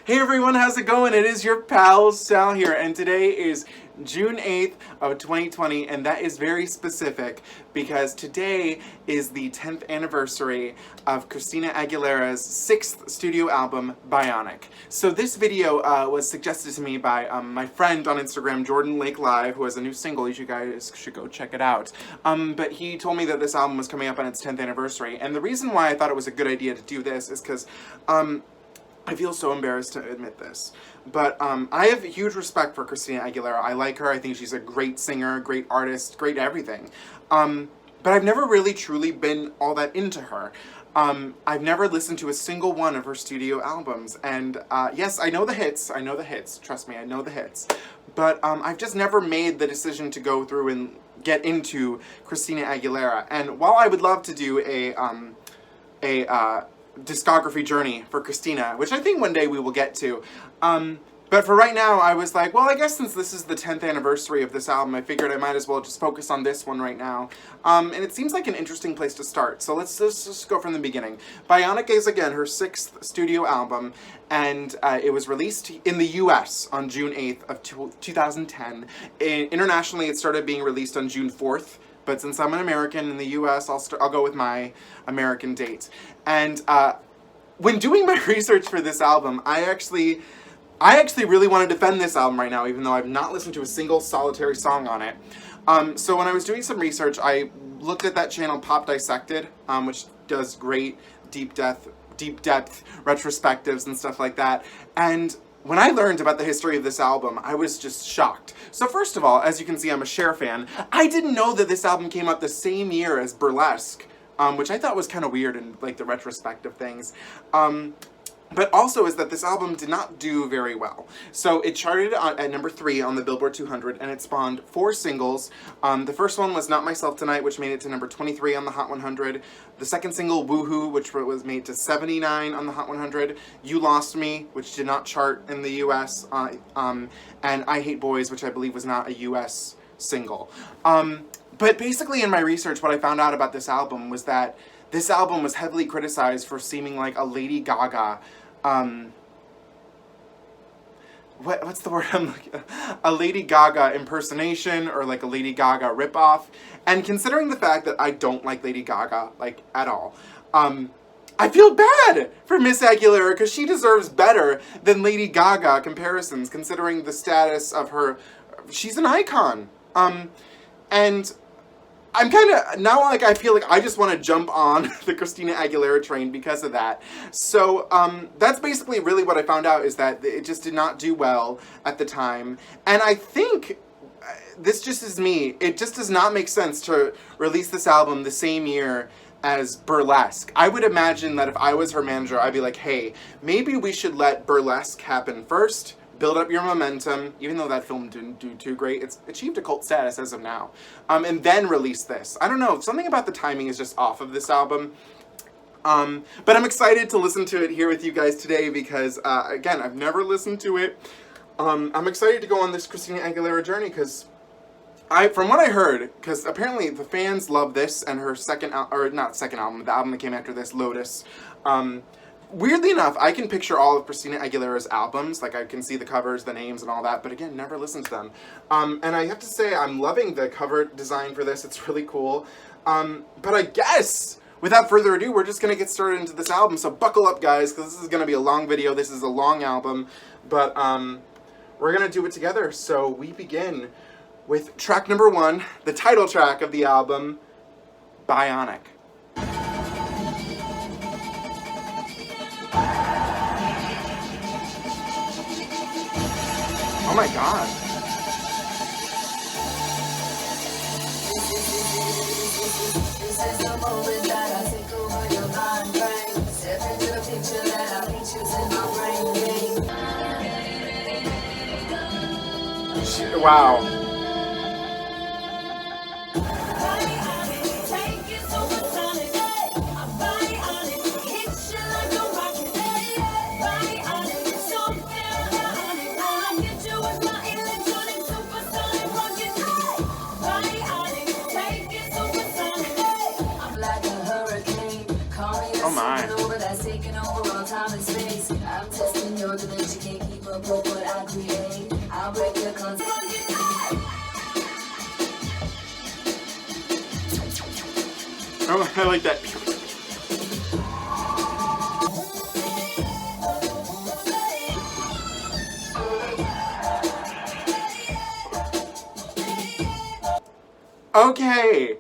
Hey everyone, how's it going? It is your pal Sal here, and today is June 8th of 2020, and that is very specific because today is the 10th anniversary of Christina Aguilera's 6th studio album, Bionic. So this video was suggested to me by my friend on Instagram, Jordan Lake Live, who has a new single. You guys should go check it out. But he told me that this album was coming up on its 10th anniversary, and the reason why I thought it was a good idea to do this is because I feel so embarrassed to admit this, but I have huge respect for Christina Aguilera. I like her. I think she's a great singer, great artist, great everything. But I've never really truly been all that into her. I've never listened to a single one of her studio albums, and yes, I know the hits. I know the hits. Trust me, I know the hits. But I've just never made the decision to go through and get into Christina Aguilera. And while I would love to do a discography journey for Christina, which I think one day we will get to. But for right now, I was like, well, I guess since this is the 10th anniversary of this album, I figured I might as well just focus on this one right now. And it seems like an interesting place to start. So let's just go from the beginning. Bionic is, again, her 6th studio album, and it was released in the US on June 8th of 2010. Internationally, it started being released on June 4th. But since I'm an American in the U.S., I'll go with my American date. And when doing my research for this album, I actually really want to defend this album right now, even though I've not listened to a single solitary song on it. So when I was doing some research, I looked at that channel Pop Dissected, which does great deep depth retrospectives and stuff like that. And when I learned about the history of this album, I was just shocked. So first of all, as you can see, I'm a Cher fan. I didn't know that this album came out the same year as Burlesque, which I thought was kind of weird in like the retrospective things. But also is that this album did not do very well. So it charted at number 3 on the Billboard 200, and it spawned 4 singles. The first one was Not Myself Tonight, which made it to number 23 on the Hot 100. The second single, Woohoo, which was made to 79 on the Hot 100. You Lost Me, which did not chart in the US. And I Hate Boys, which I believe was not a US single. But basically in my research, what I found out about this album was that this album was heavily criticized for seeming like a Lady Gaga, what's the word I'm looking at? A Lady Gaga impersonation, or like a Lady Gaga ripoff. And considering the fact that I don't like Lady Gaga, like, at all, I feel bad for Miss Aguilera, because she deserves better than Lady Gaga comparisons, considering the status of her. She's an icon. And I'm kind of, now like I feel like I just want to jump on the Christina Aguilera train because of that. So that's basically really what I found out, is that it just did not do well at the time. And I think, this just is me, it just does not make sense to release this album the same year as Burlesque. I would imagine that if I was her manager, I'd be like, hey, maybe we should let Burlesque happen first, build up your momentum, even though that film didn't do too great. It's achieved a cult status as of now. And then release this. I don't know, something about the timing is just off of this album. But I'm excited to listen to it here with you guys today because, again, I've never listened to it. I'm excited to go on this Christina Aguilera journey because from what I heard, because apparently the fans love this and her second album, the album that came after this, Lotus. Weirdly enough, I can picture all of Christina Aguilera's albums, like I can see the covers, the names, and all that, but again, never listened to them. And I have to say, I'm loving the cover design for this, it's really cool. But I guess, without further ado, we're just going to get started into this album, so buckle up, guys, because this is going to be a long video, this is a long album, but we're going to do it together. So we begin with track number 1, the title track of the album, Bionic. Oh my god. This is the moment that I take over your mind, brain. Step into the picture that I pictures in my brain. Wow. Oh my. I'm testing your that you can't keep up with what I create. I'll break your concept. Oh, I like that. Okay.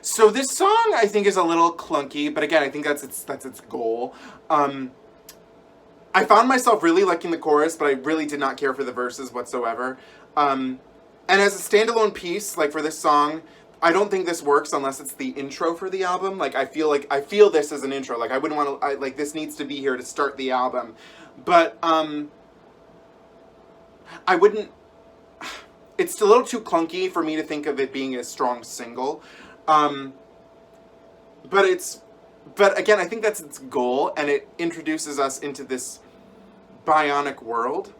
So this song I think is a little clunky, but again, I think that's its goal. I found myself really liking the chorus, but I really did not care for the verses whatsoever. And as a standalone piece, like for this song, I don't think this works unless it's the intro for the album. Like I feel this as an intro. Like I wouldn't want to. Like this needs to be here to start the album, but I wouldn't. It's a little too clunky for me to think of it being a strong single. But again, I think that's its goal, and it introduces us into this Bionic world,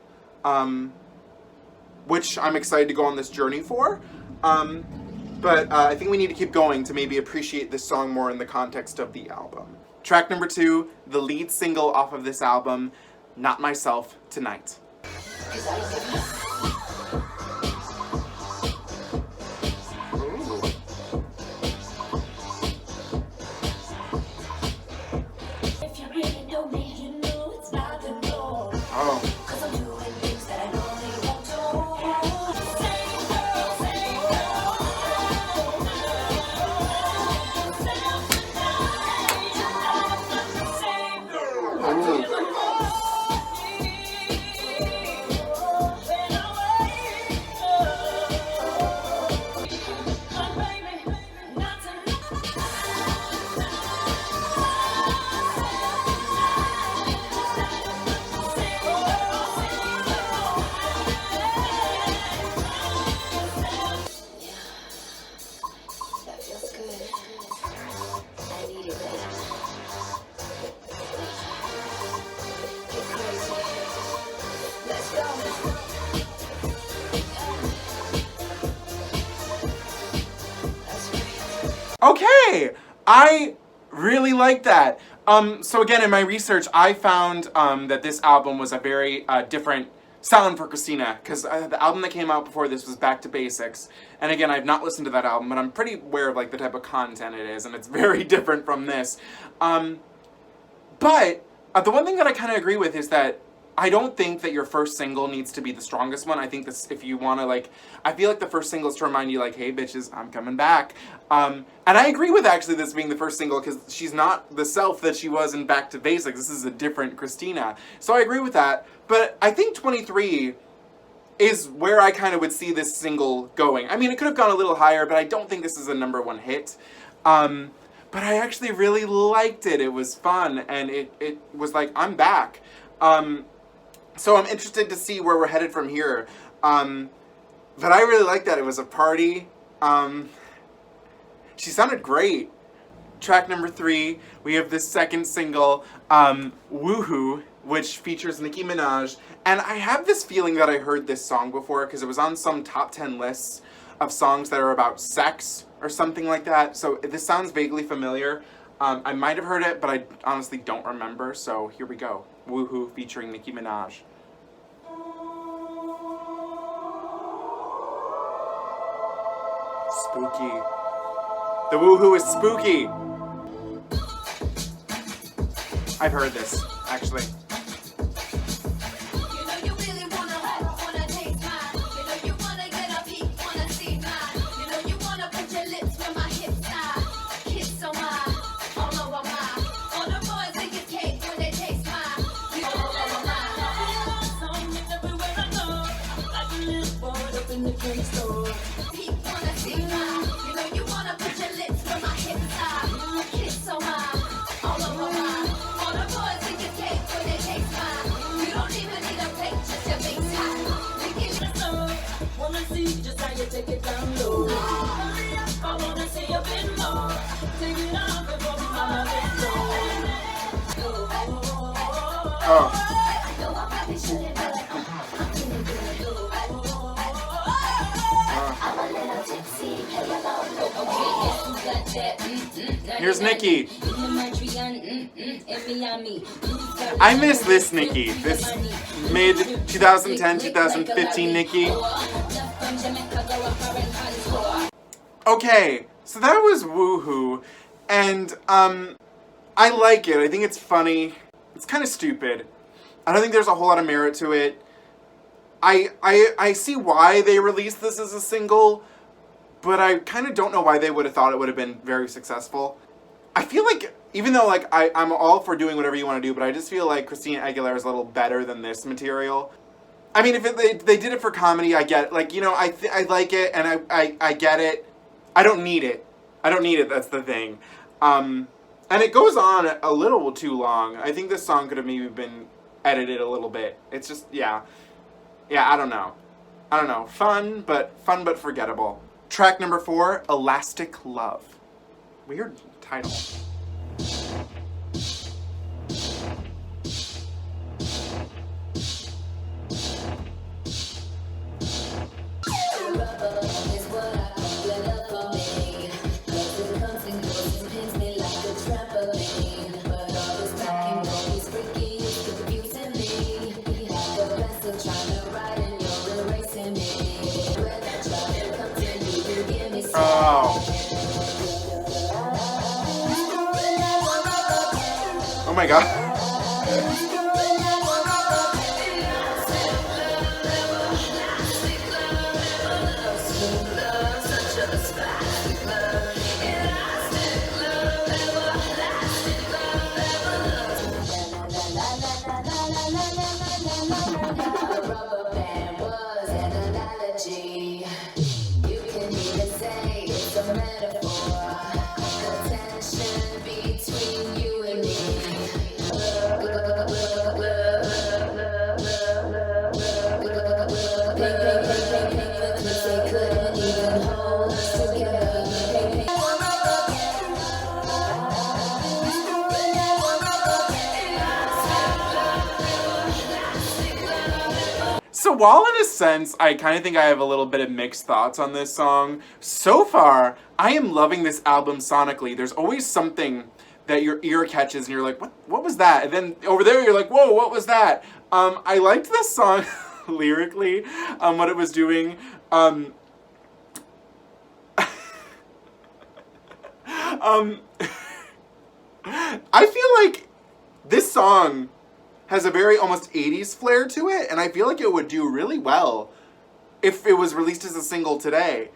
which I'm excited to go on this journey for. But I think we need to keep going to maybe appreciate this song more in the context of the album. Track number 2, the lead single off of this album, Not Myself Tonight. Okay, I really like that. So again, in my research, I found that this album was a very different sound for Christina, because the album that came out before this was Back to Basics, and again, I've not listened to that album, but I'm pretty aware of like the type of content it is, and it's very different from this. But the one thing that I kind of agree with is that I don't think that your first single needs to be the strongest one. I think this, if you want to, like, I feel like the first single is to remind you, like, hey, bitches, I'm coming back. And I agree with, actually, this being the first single, because she's not the self that she was in Back to Basics. This is a different Christina. So I agree with that. But I think 23 is where I kind of would see this single going. I mean, it could have gone a little higher, but I don't think this is a #1 hit. But I actually really liked it. It was fun, and it was like, I'm back. So I'm interested to see where we're headed from here. But I really liked that. It was a party. She sounded great. Track number 3, we have the second single, Woohoo, which features Nicki Minaj. And I have this feeling that I heard this song before because it was on some top 10 lists of songs that are about sex or something like that. So this sounds vaguely familiar. I might have heard it, but I honestly don't remember. So here we go. Woohoo featuring Nicki Minaj. Spooky. The Woohoo is spooky. I've heard this, actually. Here's Nicki. I miss this Nicki. This mid 2010, 2015 Nicki. Okay, so that was Woohoo, and I like it. I think it's funny. It's kind of stupid. I don't think there's a whole lot of merit to it. I see why they released this as a single, but I kind of don't know why they would have thought it would have been very successful. I feel like, even though like I'm all for doing whatever you want to do, but I just feel like Christina Aguilera is a little better than this material. I mean, if they did it for comedy, I get it. Like, you know, I like it, and I get it. I don't need it. I don't need it, that's the thing. And it goes on a little too long. I think this song could have maybe been edited a little bit. It's just, yeah. Yeah, I don't know. Fun but forgettable. Track number 4, Elastic Love. Weird title. Oh my god. So while in a sense, I kind of think I have a little bit of mixed thoughts on this song, so far, I am loving this album sonically. There's always something that your ear catches and you're like, what was that? And then over there you're like, whoa, what was that? I liked this song lyrically, what it was doing. I feel like this song has a very almost 80s flair to it, and I feel like it would do really well if it was released as a single today.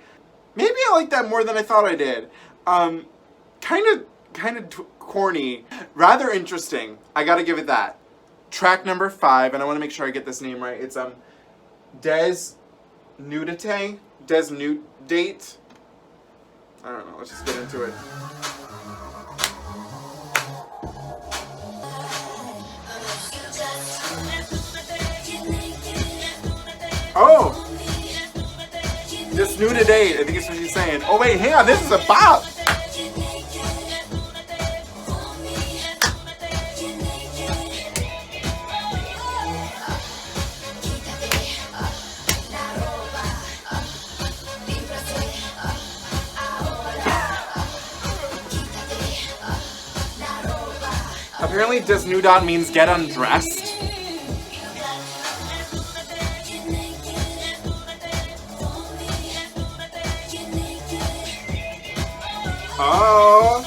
Maybe I like that more than I thought I did. Kind of corny, rather interesting. I gotta give it that. Track number 5, and I want to make sure I get this name right. It's Desnudate. Desnudate. I don't know. Let's just get into it. Oh! Desnudate, I think it's what she's saying. Oh wait, hang on, this is a bop! Apparently Desnudate means get undressed. Oh.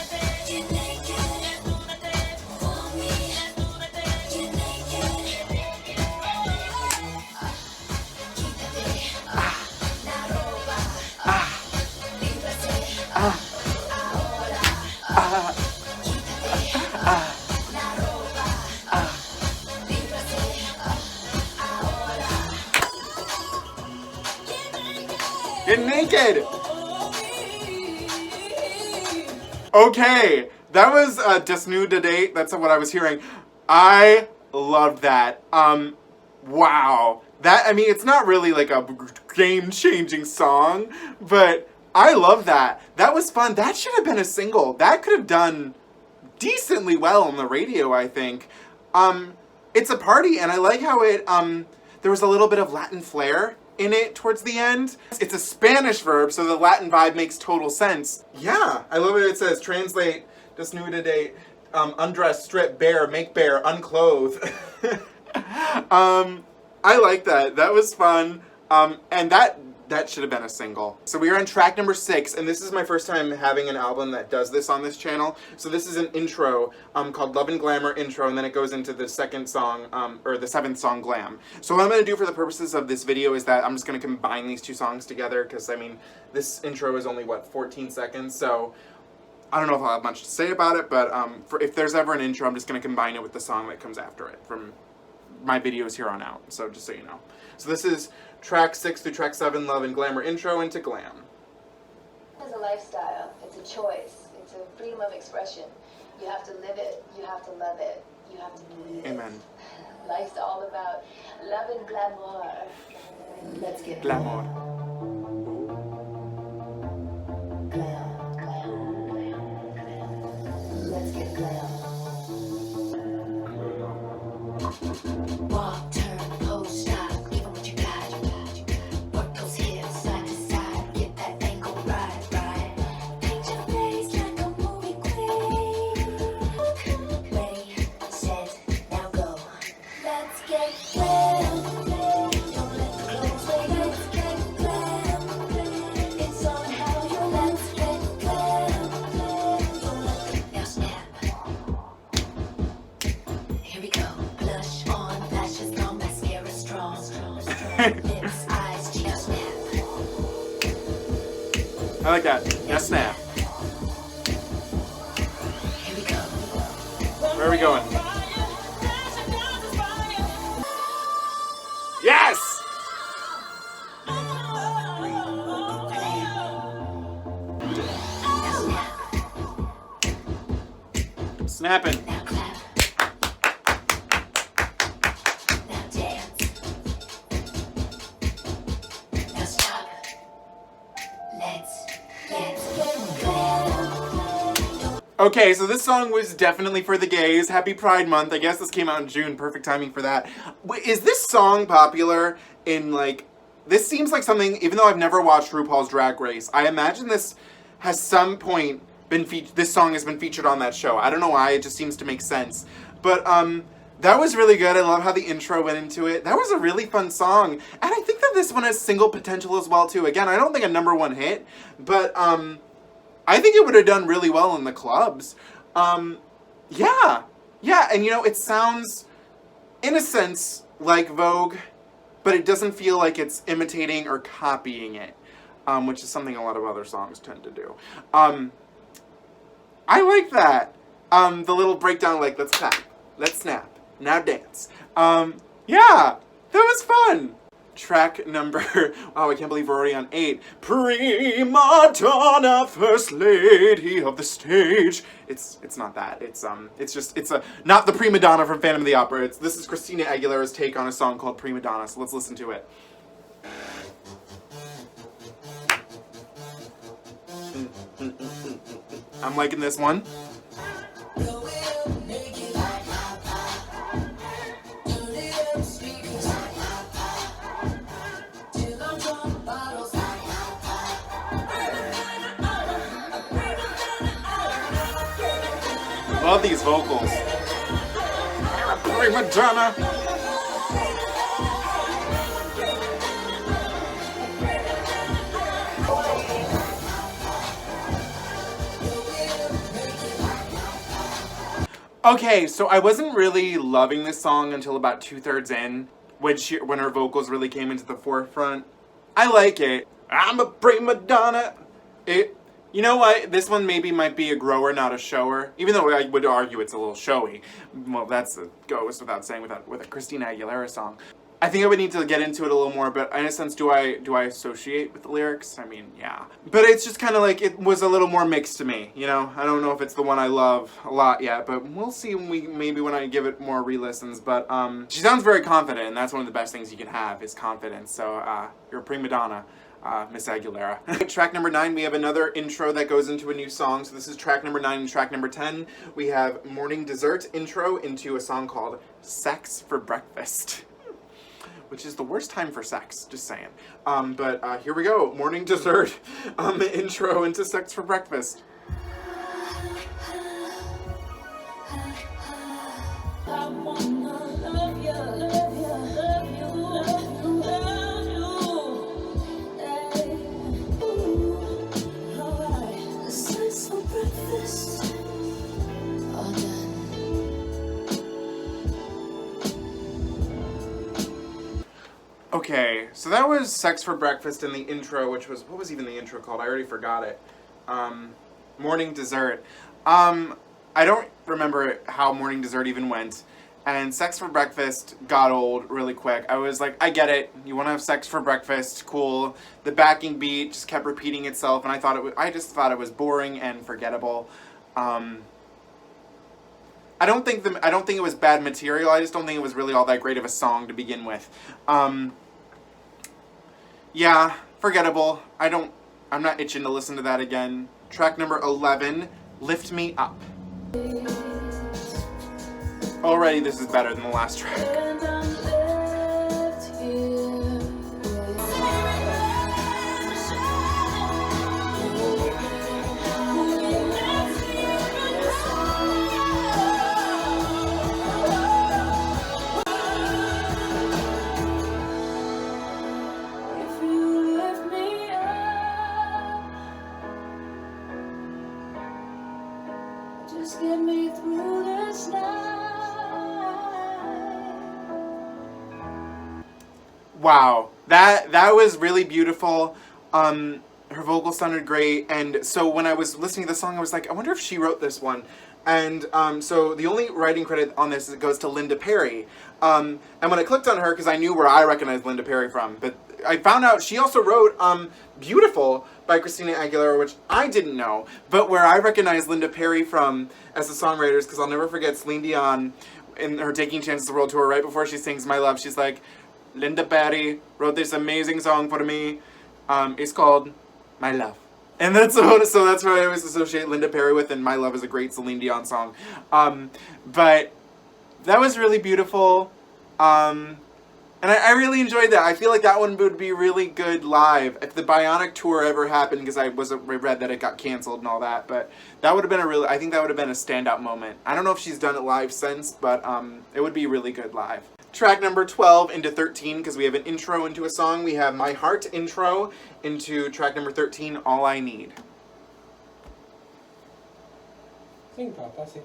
Get naked! Okay, that was Desnudate. That's what I was hearing. I love that. Wow. That, I mean, it's not really like a game-changing song, but I love that. That was fun. That should have been a single. That could have done decently well on the radio, I think. It's a party, and I like how it, there was a little bit of Latin flair in it towards the end. It's a Spanish verb, so the Latin vibe makes total sense. Yeah, I love it. It says, translate, desnudate, undress, strip, bare, make bare, unclothe. I like that. That was fun. And that should have been a single. So we are on track number 6, and this is my first time having an album that does this on this channel. So this is an intro called Love and Glamour intro, and then it goes into the second song, or the 7th song, Glam. So what I'm going to do for the purposes of this video is that I'm just going to combine these 2 songs together, because, I mean, this intro is only, what, 14 seconds, so I don't know if I'll have much to say about it, but if there's ever an intro, I'm just going to combine it with the song that comes after it from my videos here on out, so just so you know. So this is track 6 through track 7, Love and Glamour intro into Glam. It's a lifestyle. It's a choice. It's a freedom of expression. You have to live it. You have to love it. You have to believe it. Amen. Life's all about love and glamour. Let's get Glamour. Glam, glam, glam, glam. Let's get glam. Walk, turn, pose, stop. Give 'em what you got. Work those hips side to side. Get that angle right, right. Paint your face like a movie queen. Ready, set, now go. Let's get glam. Don't let the clothes wait. Let's get glam. It's on how you let's get glam. Don't let the now snap. Here we go. Blush on, lashes long, mascara strong. Lips, eyes, cheeks, snap. I like that. Now snap. Here we go. Where are we going? Yes! Now snap. Snapping. Now clap. Now dance. Now stop. Let's get glam. Okay, so this song was definitely for the gays. Happy Pride Month. I guess this came out in June. Perfect timing for that. Is this song popular in, like... This seems like something, even though I've never watched RuPaul's Drag Race, I imagine this has some point been this song has been featured on that show. I don't know why, it just seems to make sense. But, that was really good. I love how the intro went into it. That was a really fun song. And I think that this one has single potential as well, too. Again, I don't think a #1 hit, but, I think it would have done really well in the clubs. Yeah. Yeah, and you know, it sounds, in a sense, like Vogue, but it doesn't feel like it's imitating or copying it, which is something a lot of other songs tend to do. I like that. The little breakdown, like, let's clap, let's snap, now dance. Yeah, that was fun. Track number, oh, I can't believe we're already on 8. Prima Donna, first lady of the stage. It's not that. It's not the Prima Donna from Phantom of the Opera. This is Christina Aguilera's take on a song called Prima Donna, so let's listen to it. I'm liking this one. Love these vocals. Prima Donna. Okay, so I wasn't really loving this song until about 2/3 in, when her vocals really came into the forefront. I like it. I'm a prima donna. You know what? This one maybe might be a grower, not a shower. Even though I would argue it's a little showy. Well, that's goes without saying with a Christina Aguilera song. I think I would need to get into it a little more, but in a sense, do I associate with the lyrics? I mean, yeah. But it's just kind of like, it was a little more mixed to me, you know? I don't know if it's the one I love a lot yet, but we'll see maybe when I give it more re-listens. But she sounds very confident, and that's one of the best things you can have, is confidence. So, you're a prima donna. Miss Aguilera. Track number 9, we have another intro that goes into a new song. So this is track number 9 and track number 10. We have Morning Dessert intro into a song called Sex for Breakfast. which is the worst time for sex, just saying. But here we go, morning dessert, intro into Sex for Breakfast. I wanna love you, love you, love you, love you, love you. Hey, ooh, alright. Sex for breakfast. All done. Okay, so that was Sex for Breakfast in the intro, which was, what was even the intro called? I already forgot it. Morning Dessert. I don't remember how Morning Dessert even went, and Sex for Breakfast got old really quick. I was like, I get it, you want to have sex for breakfast, cool. The backing beat just kept repeating itself, and I just thought it was boring and forgettable. I don't think it was bad material. I just don't think it was really all that great of a song to begin with. Yeah, forgettable. I'm not itching to listen to that again. Track number 11, Lift Me Up. Already this is better than the last track. And I'm left here if you lift me up, just get me through this night. Wow, that was really beautiful. Her vocals sounded great, and so when I was listening to the song, I was like, I wonder if she wrote this one. And so the only writing credit on this goes to Linda Perry. And when I clicked on her, because I knew where I recognized Linda Perry from, but I found out she also wrote Beautiful by Christina Aguilera, which I didn't know, but where I recognized Linda Perry from as the songwriters, because I'll never forget Celine Dion in her Taking Chances World Tour, right before she sings My Love, she's like, Linda Perry wrote this amazing song for me. It's called My Love. And that's so that's what I always associate Linda Perry with, and My Love is a great Celine Dion song. But that was really beautiful. And I really enjoyed that. I feel like that one would be really good live if the Bionic tour ever happened, because I read that it got canceled and all that. But that would have been I think that would have been a standout moment. I don't know if she's done it live since, but it would be really good live. Track number 12 into 13, because we have an intro into a song. We have My Heart intro into track number 13, All I Need. Sing, Papa, sing.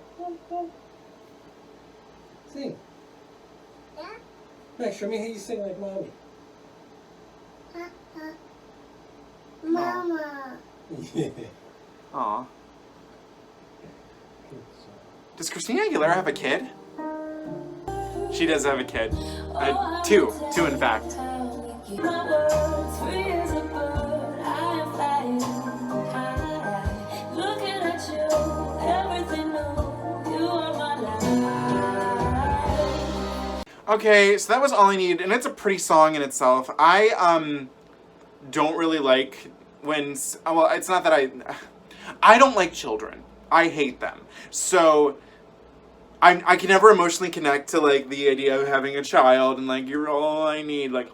Sing. Yeah. Max, show me how you sing like mommy. Mama. Yeah. Aw. Does Christina Aguilera have a kid? She does have a kid. Two in fact. Okay, so that was All I Need, and it's a pretty song in itself. I don't really like when, well, it's not that I don't like children. I hate them. So I can never emotionally connect to like the idea of having a child and like you're all I need, like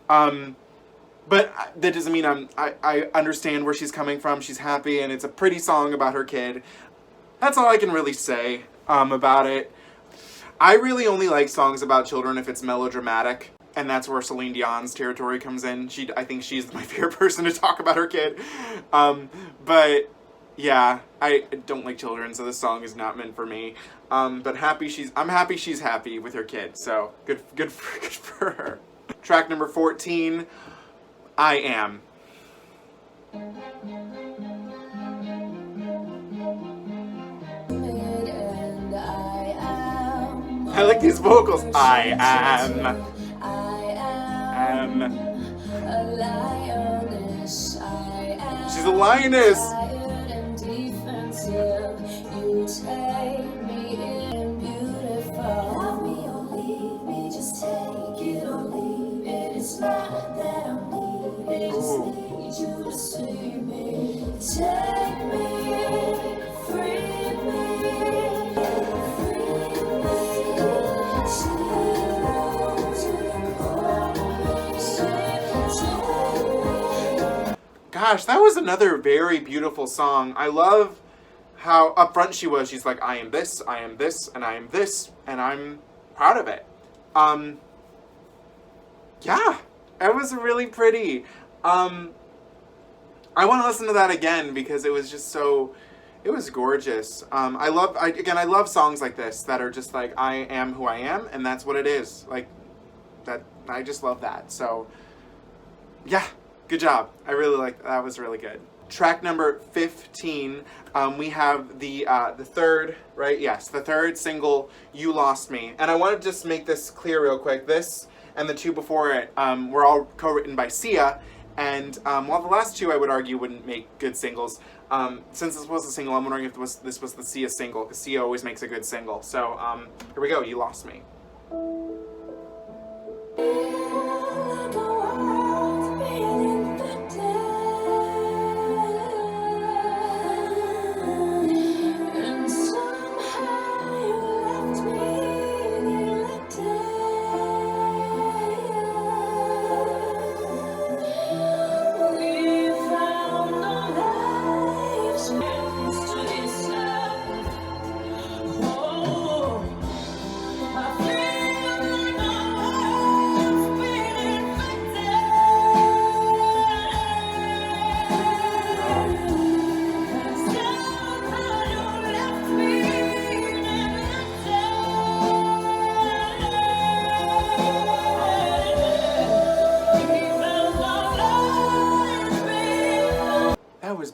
but that doesn't mean I understand where she's coming from. She's happy, and it's a pretty song about her kid. That's all I can really say about it. I really only like songs about children if it's melodramatic, and that's where Celine Dion's territory comes in. I think she's my favorite person to talk about her kid. But yeah, I don't like children, so this song is not meant for me. But I'm happy she's happy with her kid. So good for her. Track number 14, I Am. I like these vocals. I am. She's a lioness. You take me in beautiful. Love me or leave me, just take it or leave it. It's not that I'm needing, just need you to see me. Take me, free me, free me. Zero to the core. gosh, that was another very beautiful song. I love how upfront she was. She's like, I am this, and I am this, and I'm proud of it. Yeah, it was really pretty. I want to listen to that again because it was just so, it was gorgeous. I love songs like this that are just like, I am who I am, and that's what it is. Like, that, I just love that. So, yeah, good job. I really like that. That was really good. Track number 15, we have the third, right? Yes, the third single, You Lost Me. And I want to just make this clear real quick. This and the two before it were all co-written by Sia. And while the last two, I would argue, wouldn't make good singles, since this was a single, I'm wondering if this was the Sia single, because Sia always makes a good single. So here we go, You Lost Me.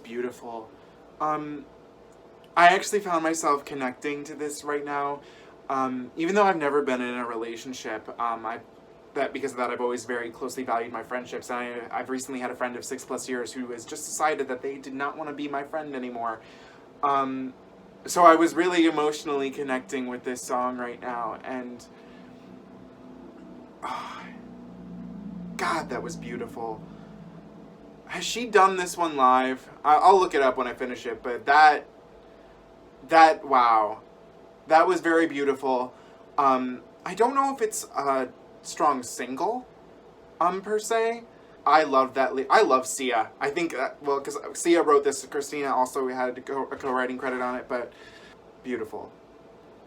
Beautiful. I actually found myself connecting to this right now, even though I've never been in a relationship. Because of that, I've always very closely valued my friendships, and I've recently had a friend of 6+ years who has just decided that they did not want to be my friend anymore. So I was really emotionally connecting with this song right now, and God, that was beautiful. Has she done this one live? I'll look it up when I finish it, but that, wow. That was very beautiful. I don't know if it's a strong single, per se. I love that. I love Sia. I think, well, because Sia wrote this. Christina also had a co-writing credit on it, but beautiful.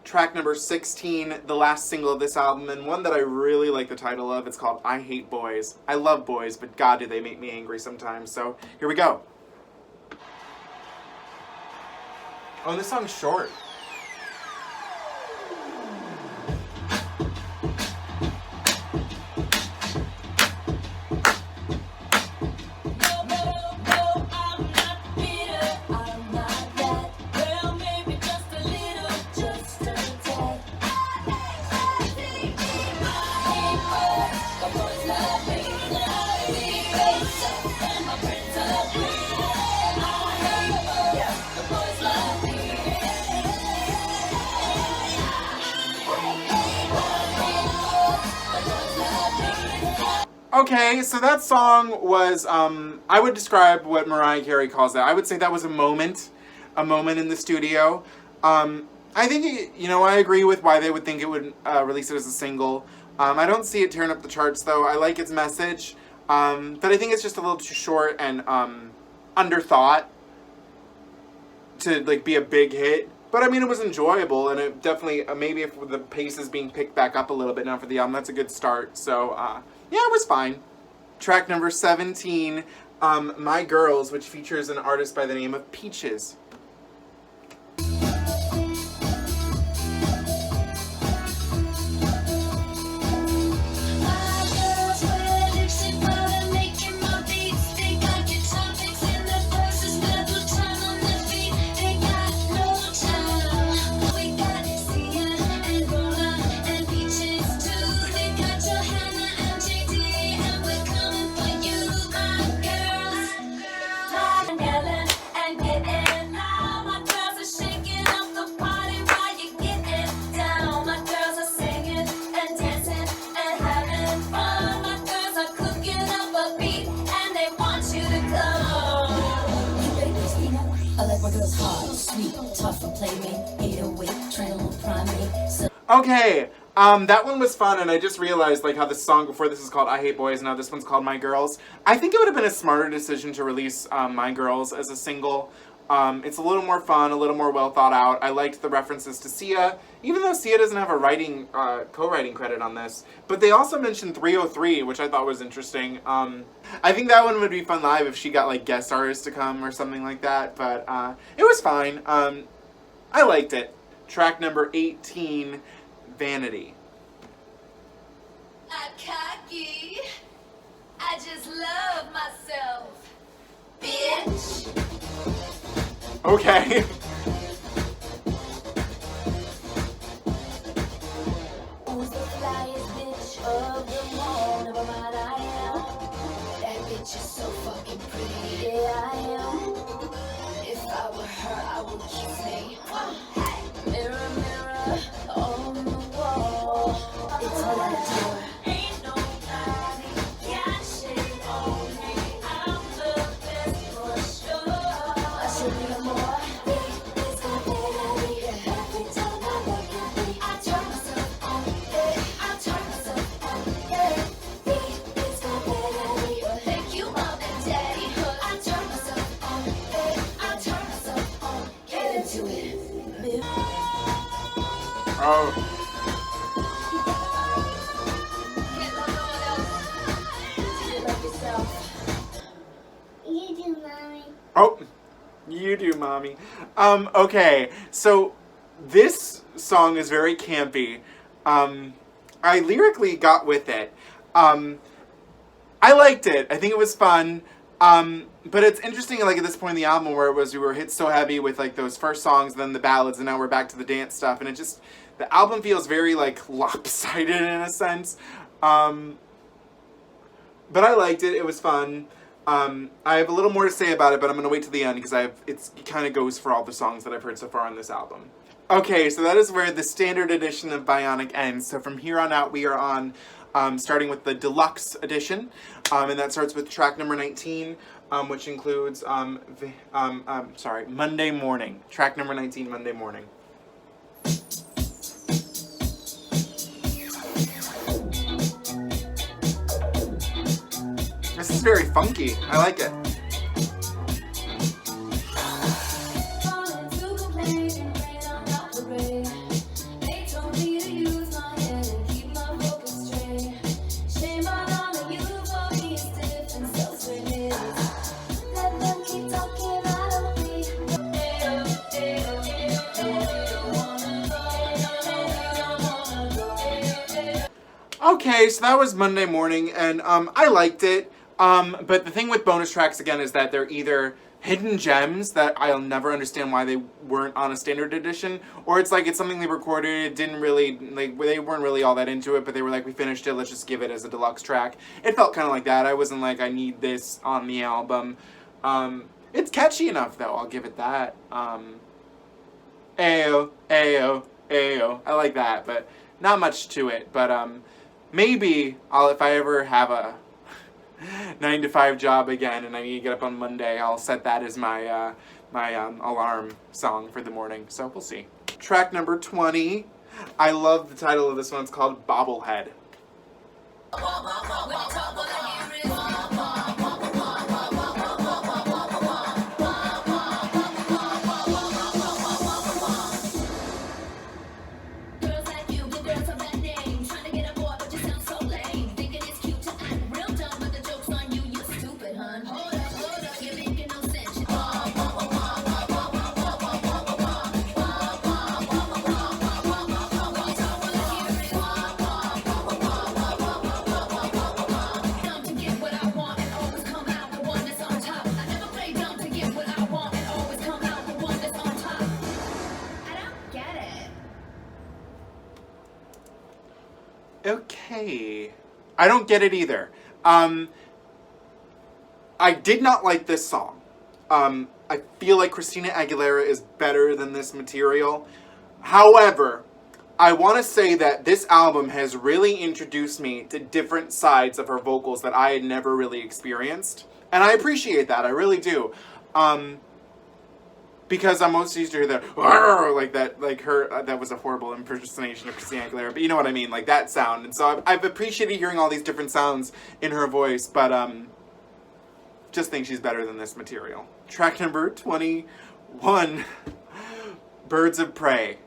Track number 16, the last single of this album, and one that I really like the title of. It's called I Hate Boys. I love boys, but God, do they make me angry sometimes. So, here we go. Oh, and this song's short. Okay, so that song was, I would describe what Mariah Carey calls that. I would say that was a moment in the studio. I think, I agree with why they would think it would release it as a single. I don't see it tearing up the charts, though. I like its message, but I think it's just a little too short and underthought to, be a big hit. But, I mean, it was enjoyable, and it definitely, maybe if the pace is being picked back up a little bit now for the album, that's a good start. So, yeah, it was fine. Track number 17, My Girls, which features an artist by the name of Peaches. Okay, That one was fun, and I just realized like how the song before this is called "I Hate Boys," now this one's called "My Girls." I think it would have been a smarter decision to release "My Girls" as a single. It's a little more fun, a little more well thought out. I liked the references to Sia, even though Sia doesn't have a co-writing credit on this. But they also mentioned 303, which I thought was interesting. I think that one would be fun live if she got like guest artists to come or something like that. But it was fine. I liked it. Track number 18. Vanity. I'm cocky. I just love myself, bitch. Okay. Who's the flyest bitch of them all? Never mind, I am. That bitch is so fucking pretty. Yeah, I am. If I were her, I would kiss me. Hey. Mirror, mirror on the wall. It's all I do. Ain't nobody got shit on me. I'm the best for sure. I should be more. It's gonna be every time I look at me. I turn myself on. I turn myself on. It's gonna be thank you, mom and daddy. I turn myself on. I turn myself on. Get into it. Oh. You do, mommy. Oh, you do, mommy. Okay, so this song is very campy. I lyrically got with it. I liked it. I think it was fun. But it's interesting, like at this point in the album, where we were hit so heavy with like those first songs, then the ballads, and now we're back to the dance stuff, and it just the album feels very like lopsided in a sense. But I liked it. It was fun. I have a little more to say about it, but I'm gonna wait till the end because it kind of goes for all the songs that I've heard so far on this album. Okay, so that is where the standard edition of Bionic ends. So from here on out, we are on starting with the Deluxe edition, and that starts with track number 19, which includes Monday Morning. Track number 19, Monday Morning. This is very funky. I like it. Okay, so that was Monday Morning, and I liked it. But the thing with bonus tracks, again, is that they're either hidden gems that I'll never understand why they weren't on a standard edition, or it's like it's something they recorded, it didn't really, like, they weren't really all that into it, but they were like, we finished it, let's just give it as a deluxe track. It felt kind of like that. I wasn't like, I need this on the album. It's catchy enough, though, I'll give it that. Ayo, ayo, ayo. I like that, but not much to it. But maybe if I ever have a 9-to-5 job again and I need to get up on Monday, I'll set that as my alarm song for the morning. So we'll see. Track number 20. I love the title of this one. It's called Bobblehead. Okay. I don't get it either. I did not like this song. I feel like Christina Aguilera is better than this material. However, I want to say that this album has really introduced me to different sides of her vocals that I had never really experienced. And I appreciate that. I really do. because I'm most used to hear that "Arr!" like that, like her. That was a horrible impersonation of Christina Aguilera, but you know what I mean, like that sound. And so I've appreciated hearing all these different sounds in her voice, but just think she's better than this material. Track number 21, Birds of Prey.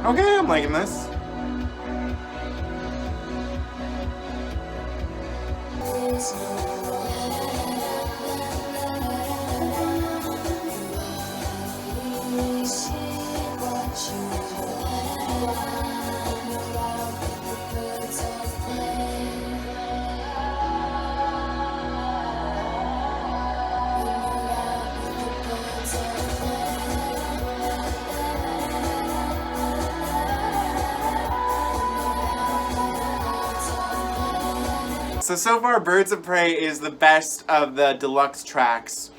Okay, I'm liking this. So far, Birds of Prey is the best of the deluxe tracks.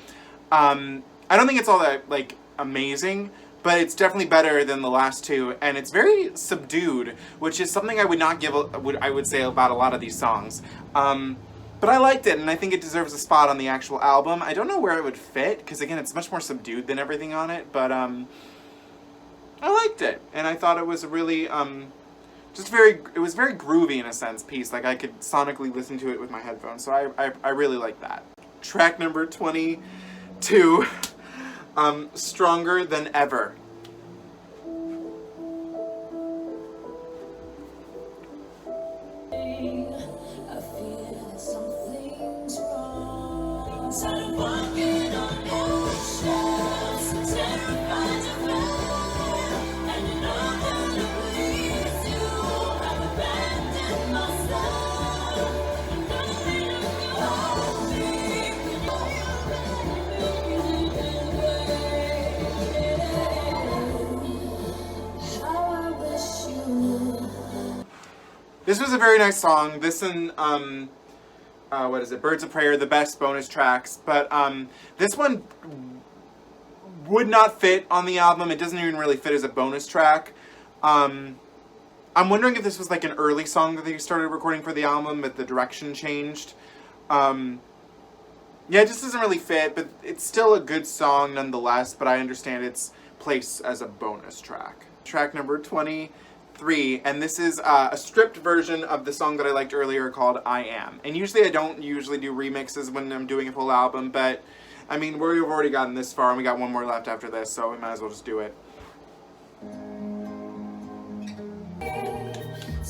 I don't think it's all that, like, amazing, but it's definitely better than the last two, and it's very subdued, which is something I would not give, I would say about a lot of these songs. But I liked it, and I think it deserves a spot on the actual album. I don't know where it would fit, because again, it's much more subdued than everything on it, but I liked it, and I thought it was a really, it was very groovy in a sense piece. Like I could sonically listen to it with my headphones, so I really like that. Track number 22, Stronger Than Ever. I feel that something's wrong. Started walking on eggshells, terrified to fail, and you know that to please you, I've abandoned myself. Nothing you hold me, how I wish you knew. This was a very nice song. This and what is it? Birds of Prey are the best bonus tracks, but this one would not fit on the album. It doesn't even really fit as a bonus track. I'm wondering if this was like an early song that they started recording for the album, but the direction changed. Yeah, it just doesn't really fit, but it's still a good song nonetheless, but I understand its place as a bonus track. Track number 23, and this is a stripped version of the song that I liked earlier called I Am. And usually I don't usually do remixes when I'm doing a full album, but I mean, we've already gotten this far and we got one more left after this, so we might as well just do it.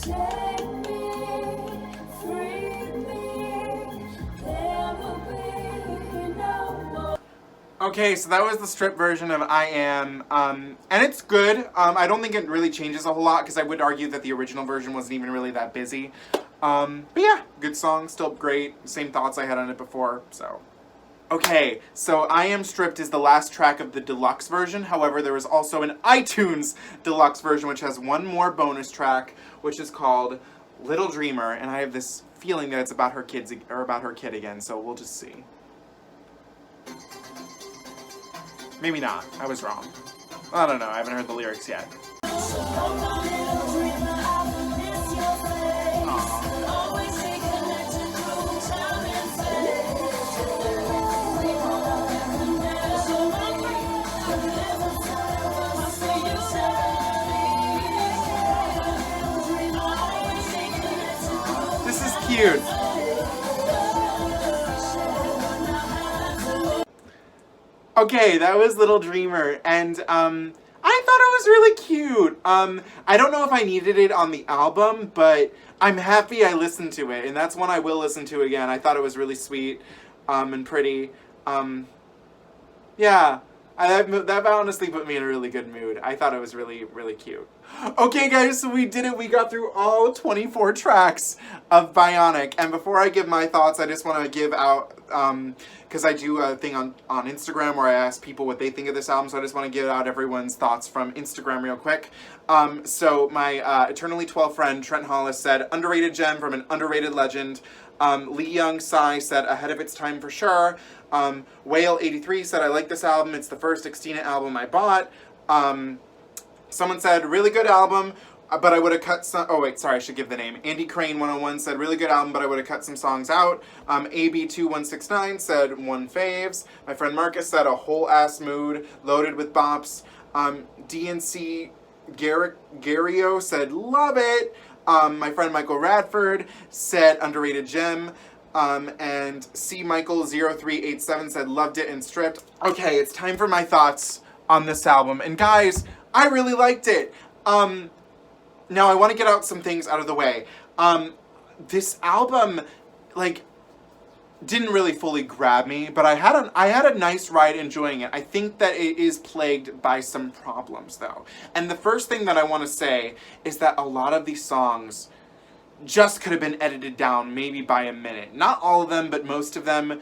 Take me, free me, there will be no more. Okay, so that was the stripped version of I Am, and it's good. I don't think it really changes a whole lot, because I would argue that the original version wasn't even really that busy. But yeah, good song, still great. Same thoughts I had on it before, so. Okay, so I Am Stripped is the last track of the deluxe version. However, there was also an iTunes deluxe version, which has one more bonus track, which is called Little Dreamer, and I have this feeling that it's about her kids, or about her kid again, so we'll just see. Maybe not. I was wrong. I don't know. I haven't heard the lyrics yet. This is cute. Okay, that was Little Dreamer, and I thought it was really cute. I don't know if I needed it on the album, but I'm happy I listened to it, and that's one I will listen to again. I thought it was really sweet and pretty. Yeah, that honestly put me in a really good mood. I thought it was really, really cute. Okay, guys, so we did it. We got through all 24 tracks of Bionic, and before I give my thoughts, I just want to give out, because I do a thing on Instagram where I ask people what they think of this album, so I just want to give out everyone's thoughts from Instagram real quick. So my Eternally 12 friend, Trent Hollis, said, underrated gem from an underrated legend. Lee Young Sai said, ahead of its time for sure. Whale83 said, I like this album. It's the first Xtina album I bought. Someone said, really good album. but I would have cut some. Oh wait, sorry, I should give the name. Andy Crane 101 said really good album, but I would have cut some songs out. AB2169 said one faves. My friend Marcus said a whole ass mood loaded with bops. DNC Gario said love it. My friend Michael Radford said underrated gem. And C Michael 0387 said loved it and stripped. Okay, it's time for my thoughts on this album. And guys, I really liked it. Now I want to get out some things out of the way. This album, like, didn't really fully grab me, but I had a nice ride enjoying it. I think that it is plagued by some problems, though. And the first thing that I want to say is that a lot of these songs just could have been edited down maybe by a minute. Not all of them, but most of them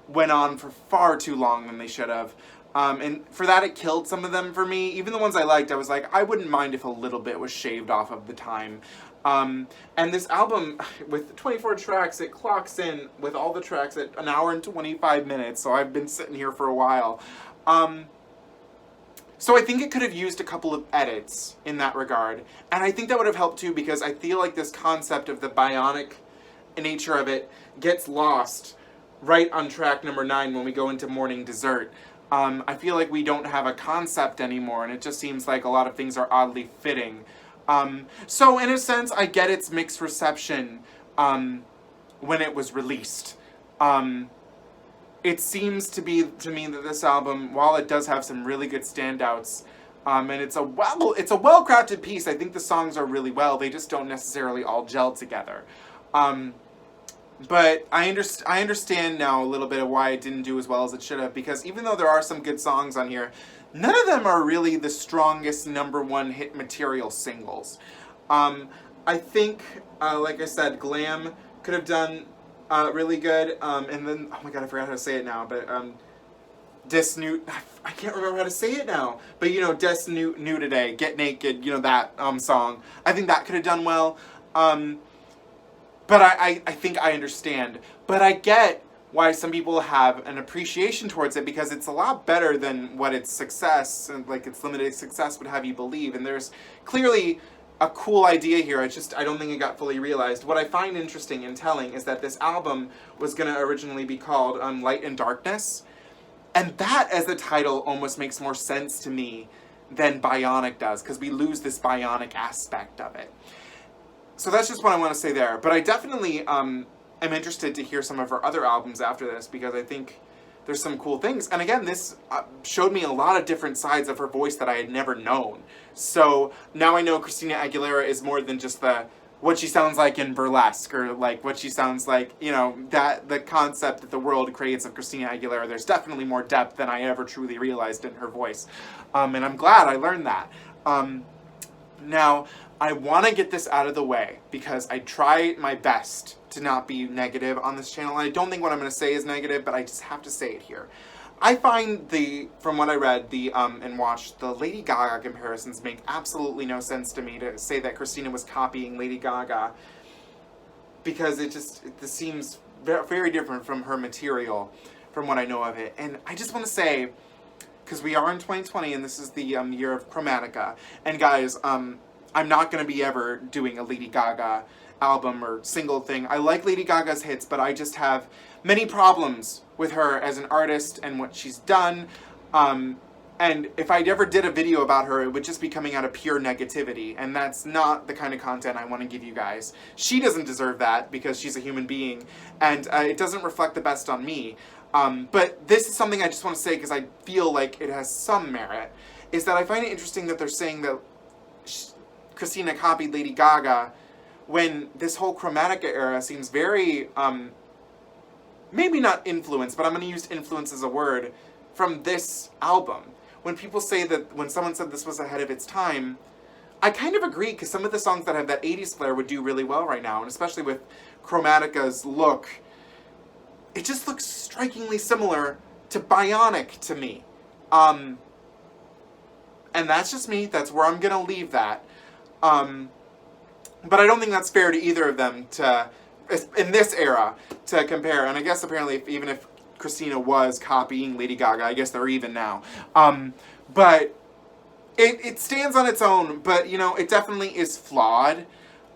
went on for far too long than they should have. And for that, it killed some of them for me. Even the ones I liked, I was like, I wouldn't mind if a little bit was shaved off of the time. And this album, with 24 tracks, it clocks in with all the tracks at 1 hour and 25 minutes. So I've been sitting here for a while. So I think it could have used a couple of edits in that regard. And I think that would have helped too, because I feel like this concept of the bionic nature of it gets lost right on track number 9 when we go into Morning Dessert. I feel like we don't have a concept anymore, and it just seems like a lot of things are oddly fitting. So in a sense, I get its mixed reception when it was released. It seems to me that this album, while it does have some really good standouts, and it's a well-crafted piece. I think the songs are really well. They just don't necessarily all gel together. But I understand now a little bit of why it didn't do as well as it should have, because even though there are some good songs on here, none of them are really the strongest #1 hit material singles. I think, like I said, Glam could have done really good, and then, oh my god, I forgot how to say it now, but Desnudate, I can't remember how to say it now, but you know, Desnudate, Get Naked, you know, that song. I think that could have done well. But I think I understand. But I get why some people have an appreciation towards it, because it's a lot better than what its success, and like its limited success, would have you believe. And there's clearly a cool idea here. I don't think it got fully realized. What I find interesting and telling is that this album was going to originally be called Light and Darkness. And that, as the title, almost makes more sense to me than Bionic does, because we lose this bionic aspect of it. So that's just what I want to say there. But I definitely am interested to hear some of her other albums after this, because I think there's some cool things. And again, this showed me a lot of different sides of her voice that I had never known. So now I know Christina Aguilera is more than just what she sounds like in Burlesque, or like what she sounds like, you know, that the concept that the world creates of Christina Aguilera. There's definitely more depth than I ever truly realized in her voice. And I'm glad I learned that. Now, I want to get this out of the way, because I try my best to not be negative on this channel. And I don't think what I'm going to say is negative, but I just have to say it here. I find from what I read and watched, the Lady Gaga comparisons make absolutely no sense to me, to say that Christina was copying Lady Gaga, because this seems very different from her material, from what I know of it. And I just want to say, because we are in 2020 and this is the year of Chromatica, and guys, I'm not going to be ever doing a Lady Gaga album or single thing. I like Lady Gaga's hits, but I just have many problems with her as an artist and what she's done. And if I ever did a video about her, it would just be coming out of pure negativity, and that's not the kind of content I want to give you guys. She doesn't deserve that, because she's a human being, and it doesn't reflect the best on me. But this is something I just want to say, because I feel like it has some merit, is that I find it interesting that they're saying that Christina copied Lady Gaga, when this whole Chromatica era seems very, maybe not influenced, but I'm going to use influence as a word, from this album. When people say that, when someone said this was ahead of its time, I kind of agree, because some of the songs that have that 80s flair would do really well right now, and especially with Chromatica's look, it just looks strikingly similar to Bionic to me. And that's just me, that's where I'm going to leave that. But I don't think that's fair to either of them in this era, to compare. And I guess apparently, even if Christina was copying Lady Gaga, I guess they're even now. But it stands on its own, but you know, it definitely is flawed.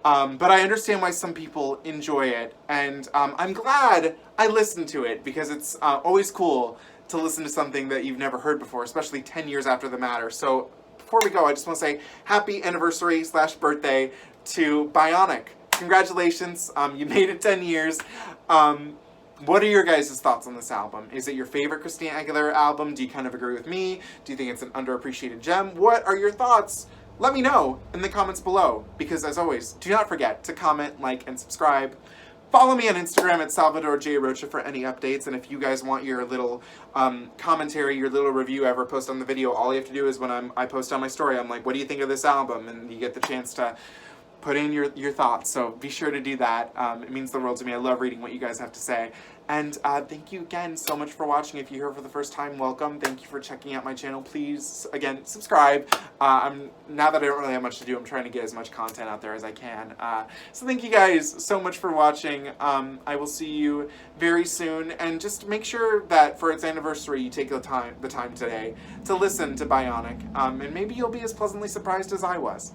But I understand why some people enjoy it, and I'm glad I listened to it, because it's always cool to listen to something that you've never heard before, especially 10 years after the matter. So before we go, I just want to say happy anniversary / birthday to Bionic. Congratulations, you made it 10 years. What are your guys' thoughts on this album? Is it your favorite Christina Aguilera album? Do you kind of agree with me? Do you think it's an underappreciated gem? What are your thoughts? Let me know in the comments below, because as always, do not forget to comment, like, and subscribe. Follow me on Instagram at Salvador J. Rocha for any updates, and if you guys want your little commentary, your little review I ever post on the video, all you have to do is when I post on my story, I'm like, what do you think of this album? And you get the chance to put in your thoughts, so be sure to do that. It means the world to me. I love reading what you guys have to say. And thank you again so much for watching. If you're here for the first time, welcome. Thank you for checking out my channel. Please, again, subscribe. Now that I don't really have much to do, I'm trying to get as much content out there as I can. So thank you guys so much for watching. I will see you very soon. And just make sure that for its anniversary, you take the time today to listen to Bionic. And maybe you'll be as pleasantly surprised as I was.